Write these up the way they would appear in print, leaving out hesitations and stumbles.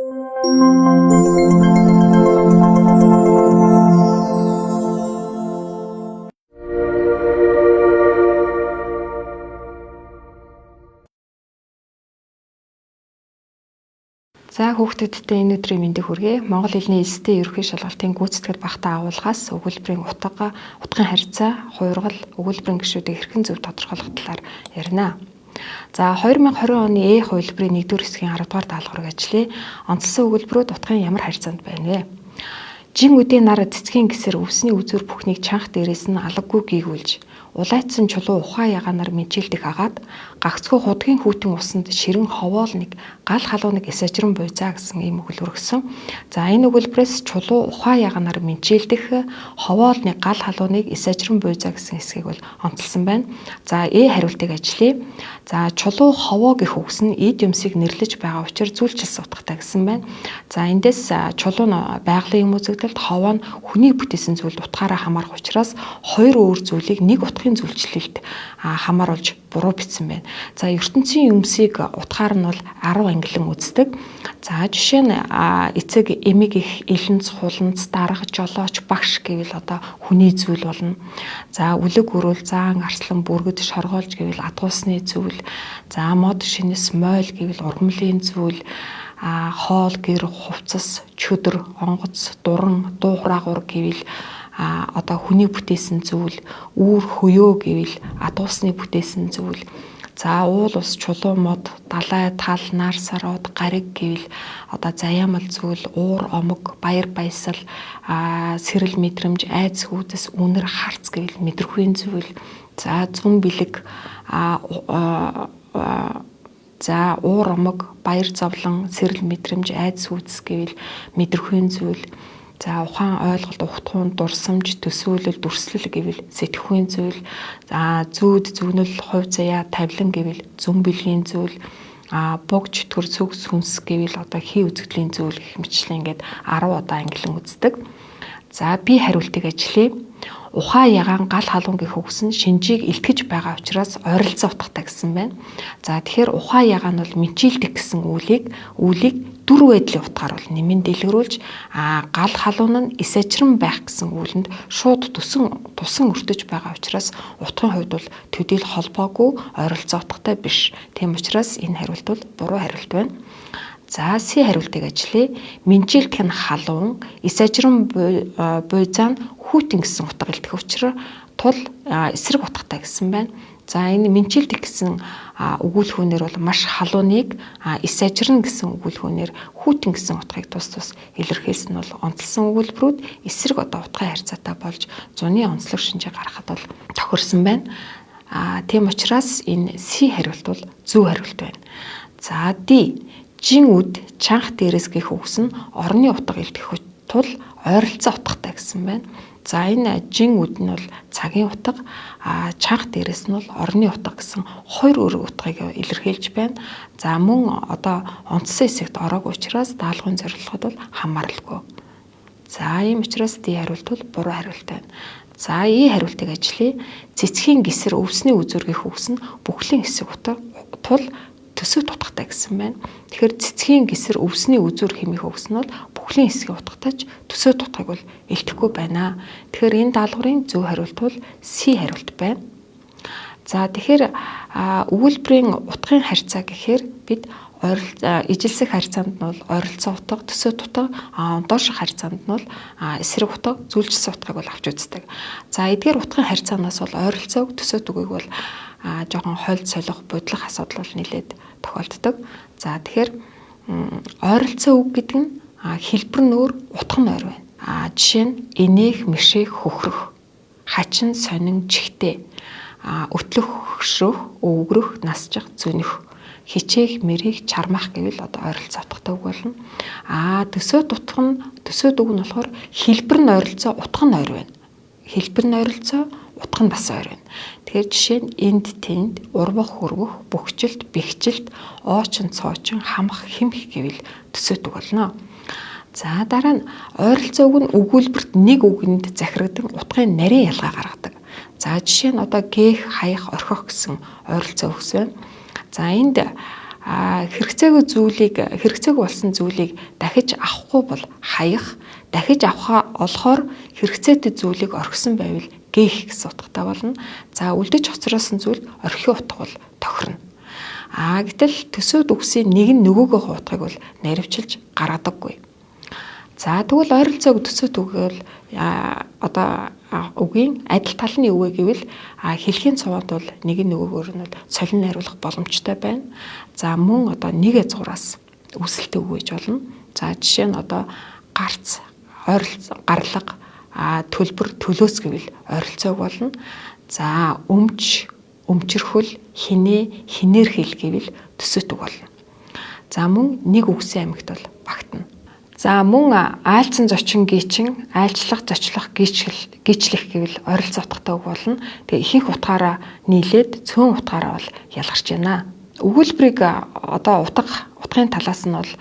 За хүүхдүүдтэй энэ өдрийн мэндийг хүргэе. Монгол хэлний эстэй ерөнхий шалгалтын гүйцэтгэл багтаа агуулгаас өгүүлбэрийн утгын харьцаа, хувиргал, өгүүлбэрийн гишүүдийг хэрхэн зөв тодорхойлох талаар ярина. За 2020 оны хувилбарын 1-р хэсгийн 10-р даалгаврыг ажлаа. Онцлсан өгүүлбэрүүд утгын ямар харьцаанд байна вэ? Жин үдийн нар цэцгийн гисэр өвсний үзүүр бүхнийг чанх дээрээс нь алгагүй гийгүүлж, улайцсан чулуу ухаан ягаанаар мэнчилдэх агаад гагцхүү худгийн хүүтэн усанд ширэн ховоолныг гал халууныг эсэжрэн буйзаа гэсэн ийм өгүүлбэр өгсөн. За энэ өгүүлбэрээс чулуу ухаан ягаанаар мэнчилдэх ховоолны гал халууныг эсэжрэн буйзаа гэсэн хэсгийг бол онцлсан байна. За хариултыг ажлая. За чулуу ховоо гэх үгс нь эд юмсыг нэрлэж байгаа учраас зүйлчилсэн утгатай гэсэн байна. За эндээс чулуу нь байгалийн юм үзэгдэлд, ховоо нь хүний бүтээсэн зүйлд утгаараа хамаарах учраас хоёр өөр зүйлийг нэг утгын зүйлчлэлд хамааруулж буруу бичсэн байна. За ертөнцийн юмсыг утгаар нь бол 10 ангилан үздэг. За жишээ нь эцэг, эмэг их, элэнц, хуланц, дарга, жолооч, багш гэвэл одоо хүний зүйл болно. За үлэг, өрөөл, заан, арслан, бүргэд, шоргоолж гэвэл адгуусны зүйл. За мод, шинэс, мойл гэвэл ургамлын зүйл. Хоол, гэр, хувцас, чөдөр, онгоц, дуран, дуу хураагур гэвэл одоо хүний бүтээсэн зүйл, үүр, хөөө гэвэл адуусны бүтээсэн зүйл. За уул ус, чулуу, мод, далай, тал, нар, сарууд, гариг гэвэл одоо заяамал зүйл, уур, омог, баяр баясал, сэрэл мэдрэмж, айц хүйдэс, үнэр, харц гэвэл мэдрэхүйн зүйл. За зүн бэлэг, за уур, омог, баяр зовлон, сэрэл мэдрэмж, айц хүйдэс гэвэл мэдрэхүйн зүйл. За ухаан, ойлголт, ухтгуун, дурсамж, төсөөлөл, дүрслэл гэвэл сэтгэхүйн зүйл. За зүүд, зүгнэл, хувь заяа, тавилан гэвэл зүн бэлгийн зүйл. Буг, чөтгөр, сүг, сүнс гэвэл одоо хий үзэгдлийн зүйл гэх мэтлэн ингээд 10 удаа ангилан үздэг. За би хариултыг ажлая. Ухаан ягаан гал халуун гэх үгс нь шинжийг илтгэж байгаа учраас ойролцоо утгатай гэсэн байна. За тэгэхээр ухаан ягаан бол мэнчилдэх гэсэн үйлийг дүр байдлын утгаар бол нэмэн дэлгэрүүлж, гал халуун нь эсэжрэн байх гэсэн үйлэнд шууд тусан өртөж байгаа учраас утгын хувьд бол төдийл холбоогүй, ойролцоо утгатай биш. Тийм учраас энэ хариулт бол буруу хариулт байна. За С хариултыг ажлая. Мэнчилдэх нь халуун, эсэжрэн буйзаа нь хүүтэн гэсэн утга илтгэх учраас тул эсрэг утгатай гэсэн байна. За энэ мэнчилдэх гэсэн өгүүлбэрээр бол маш халууныг, эсэжрэн гэсэн өгүүлбэрээр хүүтэн гэсэн утгыг тус илэрхийлсэн нь бол онцлсан өгүүлбэрүүд эсрэг утгын харьцаатай болж зуны онцлог шинжээ гаргахад бол тохирсон байна. Тийм учраас энэ С хариулт бол зөв хариулт байна. За Д. Жин үд чанх дээрээс гэх үгс нь орны утга илтгэх тул ойролцоо утгатай гэсэн байна. За энэ жин үд нь бол цагийн утга, чанх дээрээс нь бол орны утга гэсэн хоёр өөр утгыг илэрхийлж байна. За мөн одоо онцлсан хэсэгт ороогүй учраас даалгаврын зорилгод бол хамааралгүй. За ийм учраас Д хариулт бол буруу хариулт байна. За И хариултыг ажлая. Цэцгийн гисэр өвсний үзүүр гэх үгс нь бүхлийн хэсэг утга тул төсөв утгатай гэсэн байна. Тэгэхээр цэцгийн гисэр өвсний үзүүр хэмээх үгс нь бол бүхлийн хэсгийн утгатайч төсөв утгыг бол илтгэхгүй байна. Тэгэхээр энэ даалгаврын зөв хариулт бол С хариулт байна. За тэгэхээр өгүүлбэрийн утгын харьцаа гэхээр бид ижилсэх харьцаанд нь бол ойролцоо утга, төсөв утга, доош харьцаанд нь бол эсрэг утга, зүйлчилсэн утгыг бол авч үздэг. За эдгээр утгын харьцаанаас бол ойролцоог, төсөв үгийг бол жоохон хойлд солих, буйдлах асуудал бол нэлээд тохиолддог. За тэгэхээр ойролцоо үг гэдэг нь хэлбэр нь өөр, утга нь өөр байна. Жишээ нь энээх, мишээх, хөхрөх, хачин, сонин, чихтэй, өтлөх, хөшрөх, өвгөрөх, насжих, зүнэх, хичээх, мэрэх, чармах гэвэл одоо ойролцоо утгатай үг болно. Төсөөд үг нь болохоор хэлбэр нь ойролцоо, утга нь өөр байна. Хэлбэр нь ойролцоо, утга нь бас өөр байна. Тэгэхээр жишээ нь энд, тэнд, урвах, хөрвөх, бөхжилт, бэхжилт, оочин, цоочин, хамх, хэмх гэвэл төсөөд үг болно. За дараа нь ойролцоо үг нь өгүүлбэрт нэг үгэнд захирагдан утгын нарийн ялгаа гаргадаг. За жишээ нь одоо гээх, хаях, орхих гэсэн ойролцоо үгс байна. За энд хэрэгцээгүй болсон зүйлийг дахиж авахгүй бол хаях, дахиж авахаа олохоор хэрэгцээтэй зүйлийг орхисон байвал гээх гэсэн утгатай болно. За үлдэж хоцроосон зүйл орхио утга бол тохирно. Гэтэл төсөөд үгсийн нэг нь нөгөөгөө хуутгыг бол наривчилж гаргадаггүй. За тэгвэл ойролцоог төсөөд үгээр үгийн адил тал нь юу вэ гэвэл хэлхийн цуваад бол нэг нь нөгөөгөөр нь бол солин найруулах боломжтой байна. За мөн нэг язгуураас үүсэлтэй үг гэж болно. За жишээ нь гарц, гарлага, төлбөр, төлөөс гэвэл ойролцоог болно. За өмч, өмчөрхөл, хинээ, хинээр хэл гэвэл төсөөт үг болно. За мөн нэг үгсийн амьгт бол багтана. За мөн айлцсан зочин гийчин, айлчлах, зочлох, гийчлэх гэвэл ойролцоо утгатай үг болно. Тэгээ ихэнх утгаараа нийлээд цөөн утгаараа бол ялгарч байна. Өгүүлбэрийг утгын талаас нь бол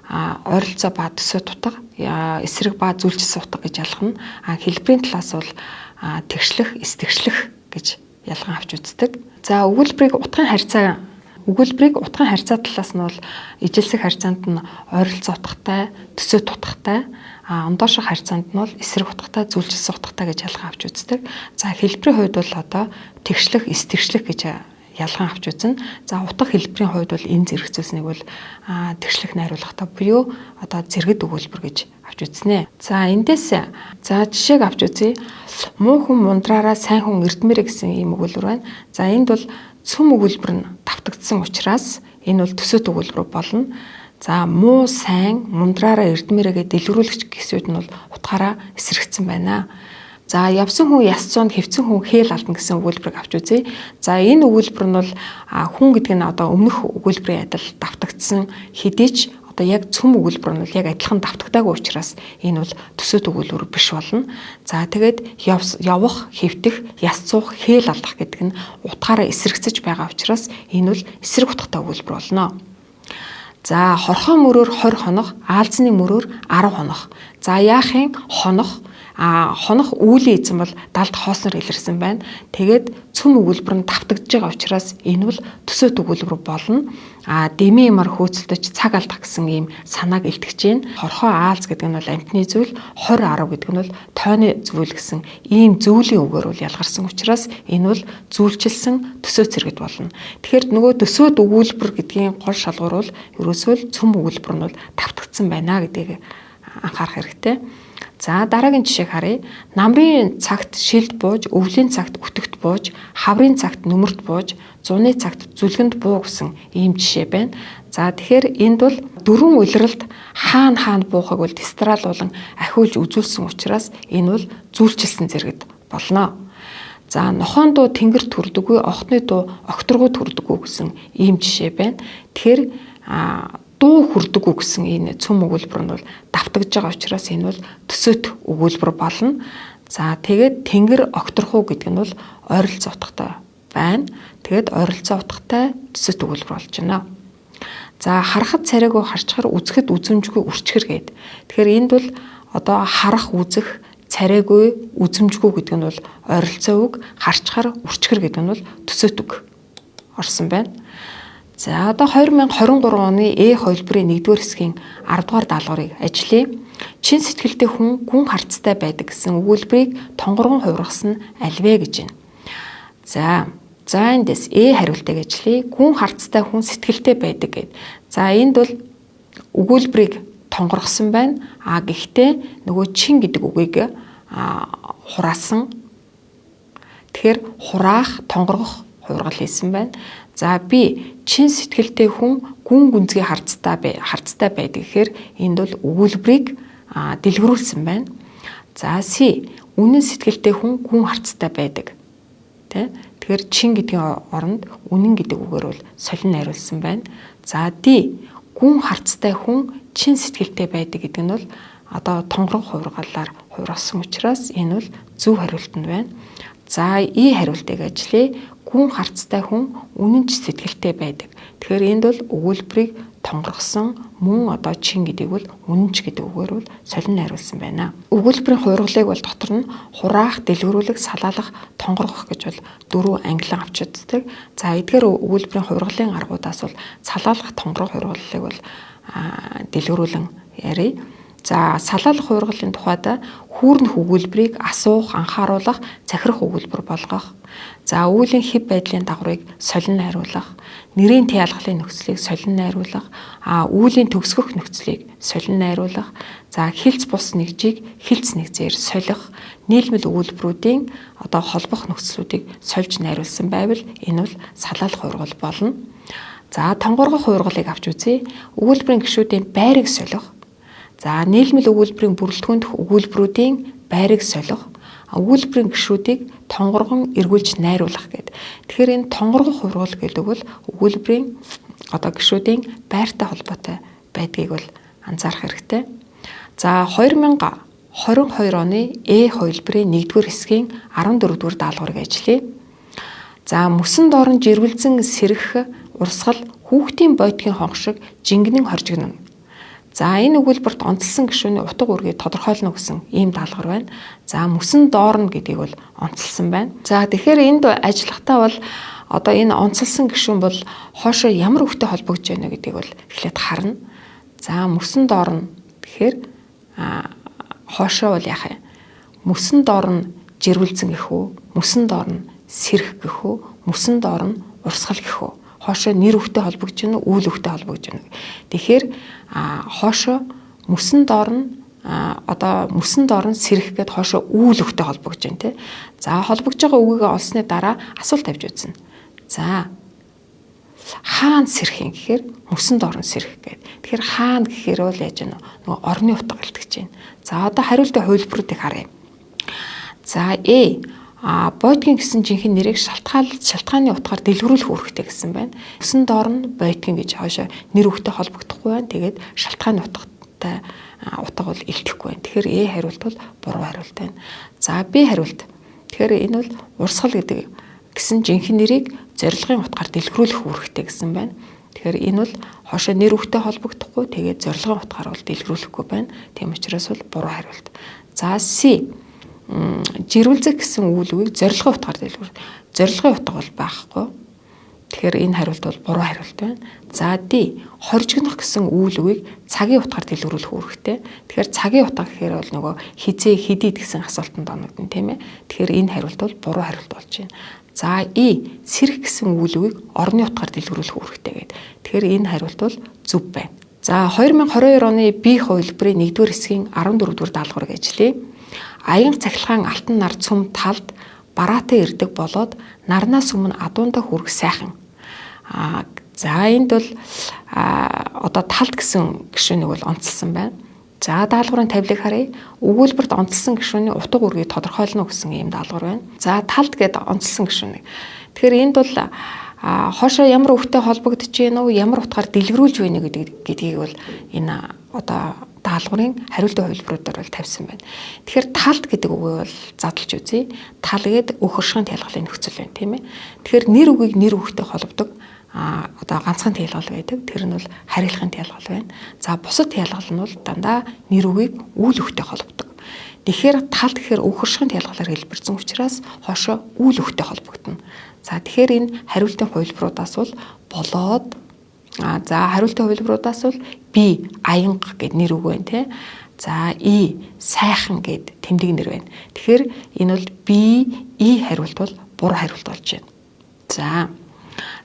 ойролцоо ба төсөөт утга, эсрэг ба зүйлчилсэн утга гэж ялгана. Хэлбэрийн талаас бол тэгшлэх, эсдэгшлэх гэж ялган авч үздэг. За өгүүлбэрийг утгын харьцаа талаас нь бол ижилсэх харьцаанд нь ойролцоо утгатай, төсөөт утгатай, ондооших харьцаанд нь бол эсрэг утгатай, зүйлчилсэн утгатай гэж ялган авч үздэг. За хэлбэрийн хувьд бол тэгшлэх, эсдэгшлэх гэж ялган авч үзнэ. За утга хэлбэрийн хувьд бол энэ зэрэгцүүлснийг бол тэгшлэх найруулгатай буюу зэрэгд өгүүлбэр гэж авч үзнэ. За эндээс жишээг авч үзье. Муу хүн мундраараа сайн хүн эрдмээрэ гэсэн ийм өгүүлбэр байна. За энд бол цөм өгүүлбэр нь давтагдсан учраас энэ бол төсөөт өгүүлбэр болно. За муу, сайн, мундраараа эрдмээрэ гэдэг дэлгэрүүлэгч гэсүүд нь бол утгаараа эсрэгцэн байна. За явсан хүн яс цуунд, хэвцэн хүн хээл алдна гэсэн өгүүлбэрийг авч үзье. За энэ өгүүлбэр нь бол хүн гэдэг нь өмнөх өгүүлбэрийн адил давтагдсан хэдий ч яг цөм өгүүлбэр нь бол яг адилхан давтагдаагүй учраас энэ бол төсөөт өгүүлбэр биш болно. За тэгээд явах, хэвтэх, яс цуух, хээл алдах гэдэг нь утгаараа эсрэгцэж байгаа учраас энэ бол эсрэг утгатай өгүүлбэр болно. За хорхоо мөрөөр 20 хонох, аалзны мөрөөр 10 хонох. За яахын хонох хонох үүлийн эзэн бол далд хоосноор илэрсэн байна. Тэгээд цөм өгүүлбэр нь давтагдж байгаа учраас энэ бол төсөөт өгүүлбэр болно. Дэмий ямар хөөцөлдөж цаг алдах гэсэн ийм санааг илтгэж байна. Хорхоо аалз гэдэг нь бол амтны зүйл, 20 10 гэдэг нь бол тойны зүйл гэсэн ийм зүйлийн үгээр бол ялгарсан учраас энэ бол зүйлчилсэн төсөөт зэрэгт болно. Тэгэхээр нөгөө төсөөт өгүүлбэр гэдгийн гол шалгуур бол ерөөсөө цөм өгүүлбэр нь бол давтагдсан байна гэдгийг анхаарах хэрэгтэй. За дараагийн жишээг харъя. Намрын цагт шилд бууж, өвлийн цагт өтөгт бууж, хаврын цагт нөмөрт бууж, зуны цагт зүлгэнд буу гэсэн ийм жишээ байна. За тэгэхээр энд бол дөрвөн улиралд хаана буухыг бол тестраалуулан ахиулж үзүүлсэн учраас энэ бол зүйлчилсэн зэрэгт болно. За нохоон дуу тэнгэр төрдөггүй, охтны дуу огторгуу төрдөггүй гэсэн ийм жишээ байна. Тэгэхээр дуу хүрдэггүй гэсэн энэ цөм өгүүлбэр нь бол давтагдж байгаа учраас энэ бол төсөөт өгүүлбэр болно. За тэгээд тэнгэр огторхуу гэдэг нь бол ойролцоо утгатай байна. Тэгээд ойролцоо утгатай төсөөт өгүүлбэр болж байна. За харахад царайгүй харчхаар үзэхэд үзэмжгүй үрчгэр гээд. Тэгэхээр энд бол харах, үзэх, царайгүй, үзэмжгүй гэдэг нь бол ойролцоо үг, харчхаар үрчгэр гэдэг нь бол төсөөт үг орсон байна. За 2023 оны хувилбарын 1-р хэсгийн 10-р даалгаврыг ажиллая. Чин сэтгэлтэй хүн гүн харцтай байдаг гэсэн өгүүлбэрийг тонгоргон хувиргасан альвэ гэж байна. За эндээс хариултыг ажиллая. Гүн харцтай хүн сэтгэлтэй байдаг гэд. За энд бол өгүүлбэрийг тонгоргосон байна. Гэхдээ нөгөө чин гэдэг үгийг хураасан. Тэгэхээр хураах, тонгоргох хувиргал хийсэн байна. За B чин сэтгэлтэй хүн гүн гүнзгий харцтай байдаг гэхээр энд бол өгүүлбэрийг дэлгэрүүлсэн байна. За C үнэн сэтгэлтэй хүн гүн харцтай байдаг. Тэгэхээр чин гэдгийн оронд үнэн гэдэг үгээр бол солин найруулсан байна. За D гүн харцтай хүн чин сэтгэлтэй байдаг гэдэг нь бол тонгорох хувиргалаар хувиргасан учраас энэ бол зөв хариулт нь байна. За хариултыг ажиллая. Гүн харцтай хүн үнэн ч сэтгэлтэй байдаг. Тэгэхээр энд бол өгүүлбэрийг тонгоргсон мөн одоо чин гэдэг бол үнэнч гэдэг үгээр бол солино найруулсан байна. Өгүүлбэрийн хуургалыг бол дотор нь хураах, дэлгэрүүлэх, салаалах, тонгоргох гэж бол 4 ангилан авч үздэг. За эдгээр өгүүлбэрийн хуургалын аргуудаас бол салаалах, тонгорох хуургалыг бол дэлгэрүүлэн ярив. За салаалах хуургалын тухайд хүүрнэх өгүүлбэрийг асуух, анхааруулах, захирах өгүүлбэр болгох. За үүлийн хэв байдлын дагаврыг солино найруулах, нэрийн тяалгалын нөхцөлийг солино найруулах, үүлийн төгсгөх нөхцөлийг солино найруулах, за хилц бус нэгжийг хилц нэгзээр солих, нийлмэл өгүүлбэрүүдийн одоо холбох нөхцлүүдийг сольж найруулсан байвал энэ бол салаалах хуургал болно. За тонгоргох хуургалыг авч үзье. Өгүүлбэрийн гишүүдийн байрыг солих. За нийлмэл өгүүлбэрийн бүрэлдэхүүндх өгүүлбэрүүдийн байрыг солих, өгүүлбэрийн гишүүдийг тонгоргон эргүүлж найруулах гэдэг. Тэгэхээр энэ тонгоргох хуургал гэдэг бол өгүүлбэрийн одоо гишүүдийн байртай холбоотой байдгийг бол анзаарах хэрэгтэй. За 2022 оны хувилбарын 1-р хэсгийн 14-р даалгаврыг ажиллая. За мөсөн доорн жирвэлзэн сэрэх урсгал хүүхдийн бойтгийн хонх шиг жингэнэн хоржигнно. За энэ өгүүлбэрт онцлсан гишүүний утга үүргийг тодорхойлно гэсэн ийм даалгавар байна. За мөсөн доорно гэдгийг бол онцлсан байна. За тэгэхээр энд ажиллахтаа бол одоо энэ онцлсан гишүүн бол хоошоо ямар үгтэй холбогдож байна гэдгийг бол эхлээд харна. За мөсөн доорно тэгэхээр хоошоо бол яах юм? Мөсөн доорно жирвэлзэн гэх үү? Мөсөн доорно сэрэх гэх үү? Мөсөн доорно урсгал гэх үү? Хоошоо нэр үгтэй холбогдож байна уу, үйл үгтэй холбогдож байна. Тэгэхээр хоошоо мөсөн доорно одоо мөсөн доорно сэрэх гэд хоошоо үйл үгтэй холбогдож байна тий. За холбогдож байгаа үгийг олсны дараа асуулт тавьж үзнэ. За хаана сэрэх юм гэхээр мөсөн доорно сэрэх гэд. Тэгэхээр хаана гэхээр бол яаж вэ? Нөгөө орны утга илтгэж байна. За одоо хариултын хувилбаруудыг харъя. За бойтгийн гэсэн жинхэнэ нэрийг шалтгааны утгаар дэлгэрүүлэх үүрэгтэй гэсэн байна. Мөсөн доорно бойтгийн гэж хоошоо нэр үгтэй холбогдохгүй байна. Тэгээд шалтгааны утгатай утга бол илтгэхгүй байна. Тэгэхээр хариулт бол буруу хариулт байна. За B хариулт. Тэгэхээр энэ бол урсгал гэдэг гэсэн жинхэнэ нэрийг зорилгын утгаар дэлгэрүүлэх үүрэгтэй гэсэн байна. Тэгэхээр энэ бол хоошоо нэр үгтэй холбогдохгүй. Тэгээд зорилгын утгаар бол дэлгэрүүлэхгүй байна. Тийм учраас бол буруу хариулт. За C жирвэлзэх гэсэн үйл үгийг зорилгын утгаар дэлгүүр. Зорилгын утга бол байхгүй. Тэгэхээр энэ хариулт бол буруу хариулт байна. За D хоржигнох гэсэн үйл үгийг цагийн утгаар дэлгэрүүлэх үүрэгтэй. Тэгэхээр цагийн утга гэхээр бол нөгөө хизээ хэдийд гэсэн асуултанд оногдно тийм ээ. Тэгэхээр энэ хариулт бол буруу хариулт болж байна. За сэрэх гэсэн үйл үгийг орны утгаар дэлгэрүүлэх үүрэгтэй гэдэг. Тэгэхээр энэ хариулт бол зөв байна. За 2022 оны B хувилбарын 1-р хэсгийн 14-р даалгаврыг ажиллая. Аян цахилгаан алтан нар цөм талд бараатай ирдэг болоод нарнаас өмнө адуунда хүрэх сайхан. За энд бол одоо талд гэсэн гишүүнийг бол онцлсан байна. За даалгаврын тавилыг харъя. Өгүүлбэрт онцлсан гишүүний утга үүргийг тодорхойлно гэсэн ийм даалгавар байна. За талд гэдэг онцлсан гишүүнийг. Тэгэхээр энд бол хоошоо ямар үгтэй холбогдож байна уу, ямар утгаар дэлгэрүүлж байна гэдгийг бол энэ одоо даалгаврын хариултын хувилбаруудаар бол тавьсан байна. Тэгэхээр талд гэдэг үгийг бол задлж үзье. Тал гэдэг үг хуршигын тайлгалын нөхцөл байна, тийм ээ. Тэгэхээр нэр үгийг нэр үгтэй холбодог одоо ганцхан тайлгал байдаг. Тэр нь бол харьяалахын тайлгал байна. За бусад тайлгал нь бол дандаа нэр үгийг үйл үгтэй холбодог. Тэгэхээр тал гэхээр үг хуршигын тайлгалаар хэлбэрсэн учраас хоошоо үйл үгтэй холбогдно. За тэгэхээр энэ хариултын хувилбаруудаас бол болоод за хариултын хувилбаруудаас бол B аянга гэд нэр үг байна те. За сайхан гэд тэмдэг нэр байна. Тэгэхээр энэ бол B хариулт бол буруу хариулт болж байна.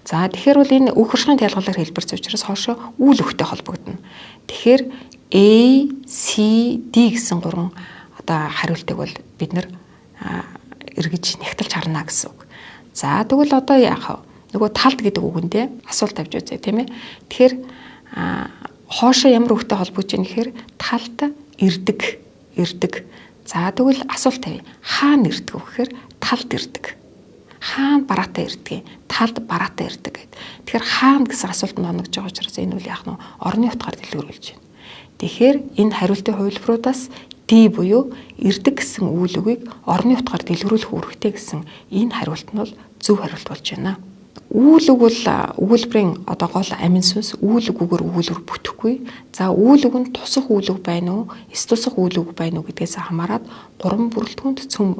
За тэгэхээр бол энэ үг хуршигын тайлгалаар хэлбэрсэн учраас хоошоо үйл үгтэй холбогдно. Тэгэхээр A, C, D гэсэн гурван одоо хариултыг бол бид нэр эргэж нягтлж харна гэсэн үг. За тэгвэл одоо яах вэ? Нөгөө талд гэдэг үгэндээ асуулт тавьж үзье тийм ээ. Тэгэхээр хоошоо ямар үгтэй холбогдож байна гэхээр талд ирдэг. За тэгвэл асуулт тавья. Хаана ирдэг вэ гэхээр талд ирдэг. Хаана бараатай ирдэг? Талд бараатай ирдэг гэдэг. Тэгэхээр хаана гэсэн асуултанд оногдож байгаа учраас энэ үл яах нь орны утгаар дэлгэрүүлж байна. Тэгэхээр энэ хариултын хувилбаруудаас D буюу ирдэг гэсэн үйл үгийг орны утгаар дэлгэрүүлэх үүрэгтэй гэсэн энэ хариулт нь бол зөв хариулт болж байна. Үүл үг бол өгүүлбэрийн одоо гол амин сүнс. Үүл үгээр өгүүлбэр бүтэхгүй. За үүл үг нь тусах үүл үг байна уу? Эс тусах үүл үг байна уу гэдгээс хамаарат 3 бүрэлдэхүүнд цөм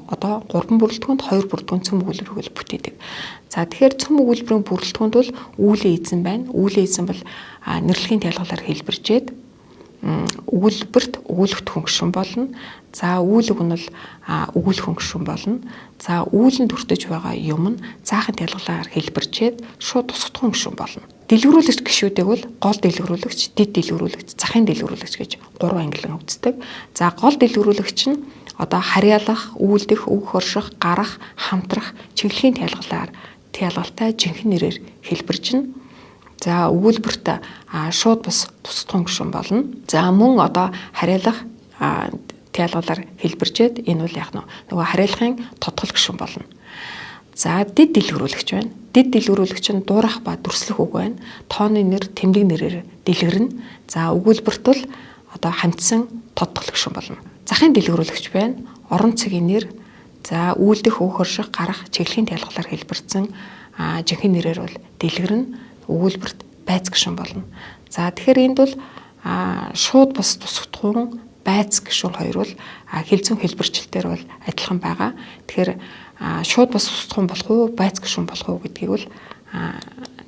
одоо 3 бүрэлдэхүүнд 2 бүрэлдэхүүн цөм өгүүлбэрийг бүтээдэг. За тэгэхээр цөм өгүүлбэрийн бүрэлдэхүүнд бол үүлийн эзэн байна. Үүлийн эзэн бол нэрлэгийн тайлгалаар хэлбэржээд өгүүлбэрт өгүүлэгдэх гишүүн болно. За үүл үг нь бол өгүүлэх гишүүн болно. За үүлэнд өртөж байгаа юм нь заахын тайлгалаар хэлбэрчээд шууд тусгадах гишүүн болно. Дэлгэрүүлэгч гишүүдийг бол гол дэлгэрүүлэгч, дэд дэлгэрүүлэгч, захын дэлгэрүүлэгч гэж 3 ангилан үздэг. За гол дэлгэрүүлэгч нь одоо харьяалах, үйлдэх, үг хорших, гарах, хамтрах, чиглэлийн тайлгалтай жинхэнэ нэрээр хэлбэржинэ. За өгүүлбэрт шууд бас тусгадах гишүүн болно. За мөн одоо харьяалах тайлгалаар хэлбэрчээд энэ бол яг нөгөө харьяалахын тодтол гишүүн болно. За дэд дэлгэрүүлэгч байна. Дэд дэлгэрүүлэгч нь дуурах ба дүрслэх үг байна. Тооны нэр, тэмдэг нэрээр дэлгэрнэ. За өгүүлбэрт бол одоо хамтсан тодтол гишүүн болно. Захын дэлгэрүүлэгч байна. Орон цагийн нэр, за үйлдэх, үг хорших, гарах, чиглэлийн тайлгалаар хэлбэрсэн жинхэнэ нэрээр бол дэлгэрнэ. Өгүүлбэрт байц гишүүн болно. За тэгэхээр энд бол шууд бас тусгадахуун байц гишүүн хоёр бол хэлцэн хэлбэрчлэлтээр бол адилхан байгаа. Тэгэхээр шууд бас тусгадахуун болох уу, байц гишүүн болох уу гэдгийг бол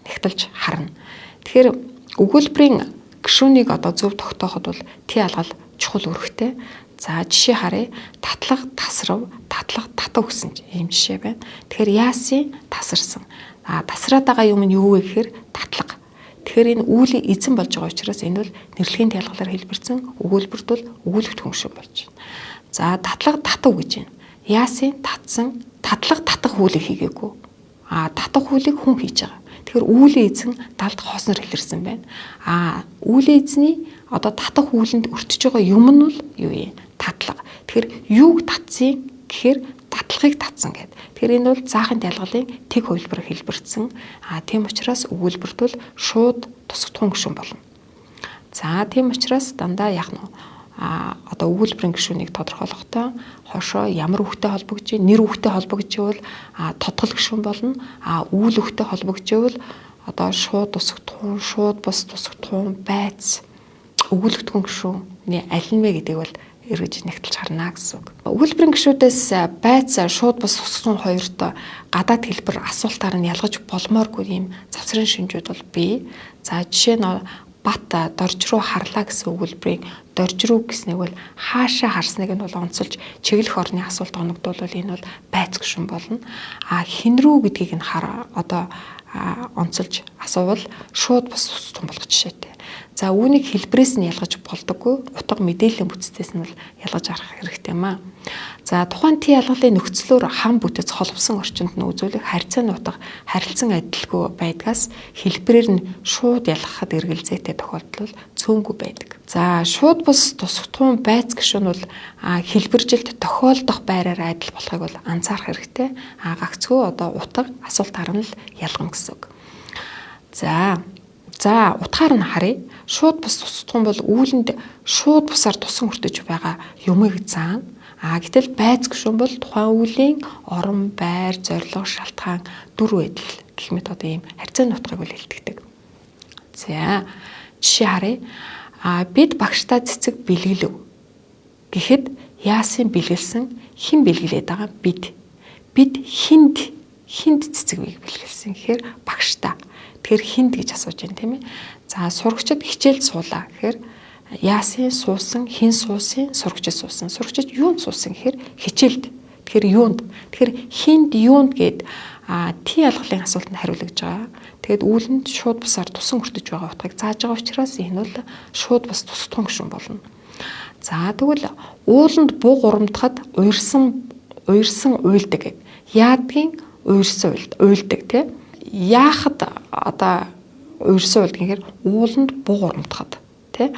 нэгтэлж харна. Тэгэхээр өгүүлбэрийн гишүүнийг одоо зөв тогтооход бол тий алгал чухал үүрэгтэй. За жишээ харъя. Татлах, тасрав, татлах, татав гэсэн ийм жишээ байна. Тэгэхээр яасын тасарсан. Тасраад байгаа юм нь юу вэ гэхээр татлага. Тэгэхээр энэ үүлийн эзэн болж байгаа учраас энэ бол нэрлэгийн тайлгалаар хэлбэрсэн өгүүлбэрт бол өгүүлэгдэх гишүүн болж байна. За татлага татав гэж байна. Яасын татсан, татлага татах хуулийг хийгээгүй. Татах хуулийг хүн хийж байгаа. Тэгэхээр үүлийн эзэн далд хоосноор хэлэрсэн байна. Үүлийн эзний одоо татах хуулинд өртөж байгаа юм нь бол юу юм? Татлага. Тэгэхээр юуг татсан гэхээр татлагыг татсан гэдэг. Тэгэхээр энэ бол заахын тайлгалын тэг хувилбар хэлбэрсэн. Тийм учраас өгүүлбэрт бол шууд тусгадахуун гишүүн болно. За тийм учраас дандаа яг нь одоо өгүүлбэрийн гишүүнийг тодорхойлохдоо хошоо ямар үгтэй холбогдож, нэр үгтэй холбогдож бол тодгол гишүүн болно. Үүл үгтэй холбогдож бол одоо шууд тусгадахуун, шууд бос тусгадахуун, байц, өгүүлэгдэхүүн гишүүний аль нь вэ гэдгийг бол эргэж нэгтэлж харна гэсэн үг. Өгүүлбэрийн гишүүдээс байц, шууд бос тусгадахуун хоёрт гадаад хэлбэр асуултаар нь ялгаж болмооргүй юм завсрын шинжүүд бол бий. За жишээ нь бат дорж руу харлаа гэсэн өгүүлбэрийн дорж руу гэснийг бол хаашаа харсныг нь бол онцолж чиглэх орны асуулт оногдвол энэ бол байц гишүүн болно. Хин рүү гэдгийг нь одоо онцолж асуувал шууд бас тусгадахуун болох жишээтэй. За үүнийг хэлбэрээс нь ялгаж болдоггүй. Утга мэдээллийн бүтцээс нь бол ялгаж арах хэрэгтэй юм аа. За тухайн тий ялгалын нөхцлөөр хам бүтэц холбосон орчинд нь үзүүлэх харьцааны утга харилцан адилгүй байдгаас хэлбэрээр нь шууд ялгахад эргэлзээтэй тохиолдол цөөнгүй байдаг. За шууд бус тусгадахуун байц гишүүн бол хэлбэржилт тохиолдох байраар адил болохыг бол анзаарах хэрэгтэй. Гагцгүй одоо утга асуулт харна л ялгана гэсэн үг. За утгаар нь харъя. Шууд бус тусгадахуун бол үүлэнд шууд бусаар тусан өртөж байгаа юмыг заана. Гэтэл байц гишүүн бол тухайн үеийн орон, байр, зорилго, шалтгаан, дүр байдал гэх мэт одоо ийм харьцааны утгыг бол илтгэдэг. За жишээ харъя. Бид багштай цэцэг бэлгэлв гэхэд яасын бэлгэлсэн, хэн бэлгэлээд байгаа бид. Бид хинд цэцэг бэлгэлсэн гэхээр багштай. Тэгэхээр хинд гэж асууж байна тийм ээ. За сурагчид хичээлд суулаа гэхээр яасын суусан, хэн суусан, сурагчид суусан. Сурагчид юунд суусан гэхээр хичээлд. Тэгэхээр юунд. Тэгэхээр хинд юунд гэд тий ялгалын асуултанд хариулж байгаа. Тэгэд үүлэнд шууд бусаар тусан өртөж байгаа утгыг зааж байгаа учраас энэ бол шууд бас тусдах гишүүн болно. За тэгвэл ууланд буг урамтахад уйрсан уйлдаг гэв. Яадгийн уйрсан уйлдаг тий. Яахад одоо уйрсан уйлдаг гэхээр ууланд буг урамтахад тий.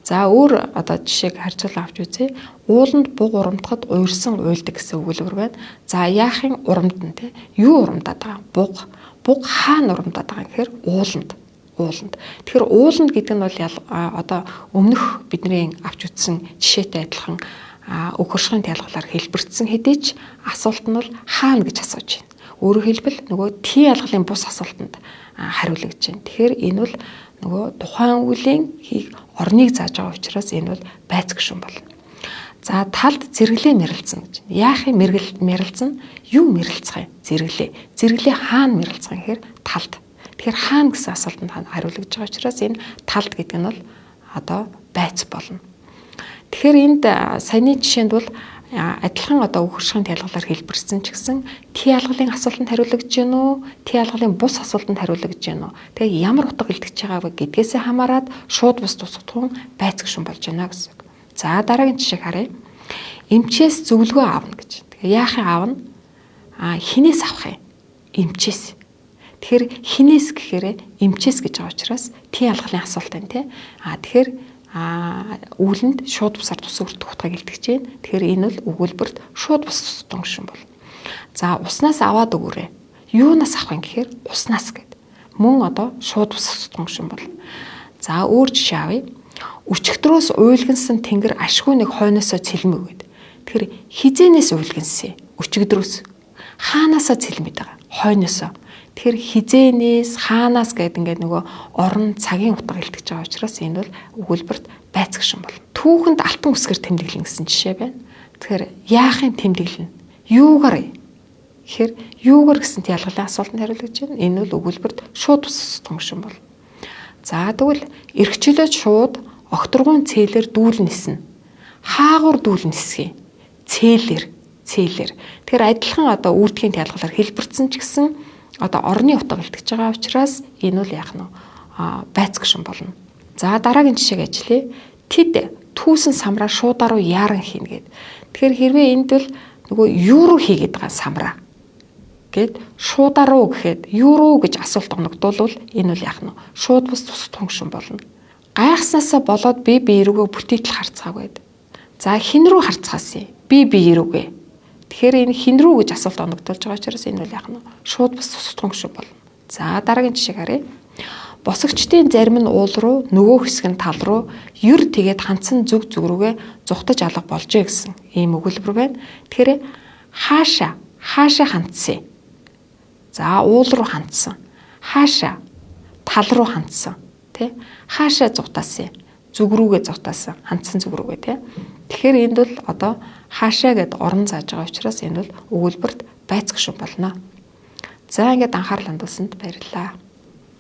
За өөр одоо жишээг харьцуулан авч үзье. Ууланд буг урамтахад уйрсан уйлдаг гэсэн өгүүлбэр байна. За яахын урамд нь тий. Юу урамдаад байгаа? Буг хаана урамдаад байгаа гэхээр ууланд. Тэгэхээр ууланд гэдэг нь бол одоо өмнөх бидний авч үзсэн жишээтэй адилхан өгөршгийн тайлгалаар хэлбэрсэн хэдий ч асуулт нь бол хаана гэж асууж байна. Өөрөөр хэлбэл нөгөө Т ялгалын бус асуултанд хариулагдж байна. Тэгэхээр энэ бол нөгөө тухайн үеийн орныг зааж байгаа учраас энэ бол байц гишүүн болно. За талд зэрэглээ мэрэлцэн гэж. Яахын мэрэлцэн? Юу мэрэлцэх юм? Зэрэглээ. Зэрэглээ хаана мэрэлцэх юм гэхээр талд. Тэгэхээр хаана гэсэн асуултанд хариулагдж байгаа учраас энэ талд гэдэг нь бол одоо байц болно. Тэгэхээр энд саяны жишээнд бол адилхан одоо өгөршгийн тайлгалаар хэлбэрсэн ч гэсэн Т ялгалын асуултанд хариулагдж гэнэ үү? Т ялгалын бус асуултанд хариулагдж гэнэ үү? Тэгээ ямар утга илтгэж байгаа вэ гэдгээсээ хамаарат шууд бус тусгатхан байц гишүүн болж байна гэсэн. За дараагийн жишээг харъя. Эмчээс зөвлөгөө аавна гэж. Тэгээ яахын аавна? Хинээс авах юм? Эмчээс. Тэгэхээр хинээс гэхээр эмчээс гэж байгаа учраас Т ялгалын асуулт байна тий. Тэгэхээр үүлэнд шууд бусаар тус өртөх утгыг илтгэж байна. Тэгэхээр энэ бол өгүүлбэрт шууд бус тусгатхан гишүүн бол. За уснаас аваад өгөөрэй. Юунаас авах юм гэхээр уснаас гэд. Мөн одоо шууд бус тусгатхан гишүүн бол. За өөр жишээ авъя. Өчигдрөөс уйлгансан тэнгэр ашгүй нэг хойноосоо цэлмэг гэд. Тэгэхээр хизээнээс уйлгансан. Өчигдрөөс хаанаасаа цэлмэд байгаа. Хойноосоо. Тэгэхээр хизээнээс хаанаас гэдэг ингээд нөгөө орон цагийн утга илтгэж байгаа учраас энэ бол өгүүлбэрт байц гишүүн болно. Түүхэнд алтан үсгэр тэмдэглэн гэсэн жишээ байна. Тэгэхээр яахын тэмдэглэн? Юугаар? Тэгэхээр юугаар гэсэн ялгалын асуултанд хариулж байна. Энэ бол өгүүлбэрт шууд тусгатхан гишүүн болно. За тэгвэл эргчлөөд шууд огторгуун цээлэр дүүл ниснэ. Хаагур дүүл нисгий. Цээлэр. Тэгэхээр адилхан одоо үүдгийн тайлгалаар хэлбэрсэн ч гэсэн одоо орны утга илтгэж байгаа учраас энэ бол яах нь байц гишүүн болно. За дараагийн жишээг ажиллая. Тэд түүсэн самраа шуудаа руу яаран хийнэ гэд. Тэгэхээр хэрвээ энд бол нөгөө юу руу хийгээд байгаа самраа гэд шуудаа руу гэхэд юу руу гэж асуулт оногдуулвал энэ бол яах нь шууд бус тусгатхан гишүүн болно. Гайхснаасаа болоод би рүүгээ бүтээтэл харцгаагүй. За хин рүү харцгаасан юм? Би рүүгээ. Тэгэхээр энэ хин рүү гэж асуулт оногдуулж байгаа учраас энэ бол яах нь шууд бус тусгатхан гишүүн болно. За дараагийн жишээг харъя. Босогчдын зарим нь уул руу, нөгөө хэсэг нь тал руу ер тэгээд хандсан зүг рүүгээ зүхтаж алга болжээ гэсэн ийм өгүүлбэр байна. Тэгэхээр хаашаа хандсан. За уул руу хандсан. Хаашаа тал руу хандсан. Тэ? Хаашаа зүхтаасан. Зүг рүүгээ зүхтаасан. Хандсан зүг рүүгээ тэ. Тэгэхээр энд бол одоо хаашаа гэд орон зааж байгаа учраас энэ бол өгүүлбэрт байц гишүүн болно. За ингээд анхаарал хандуулсанд баярлалаа.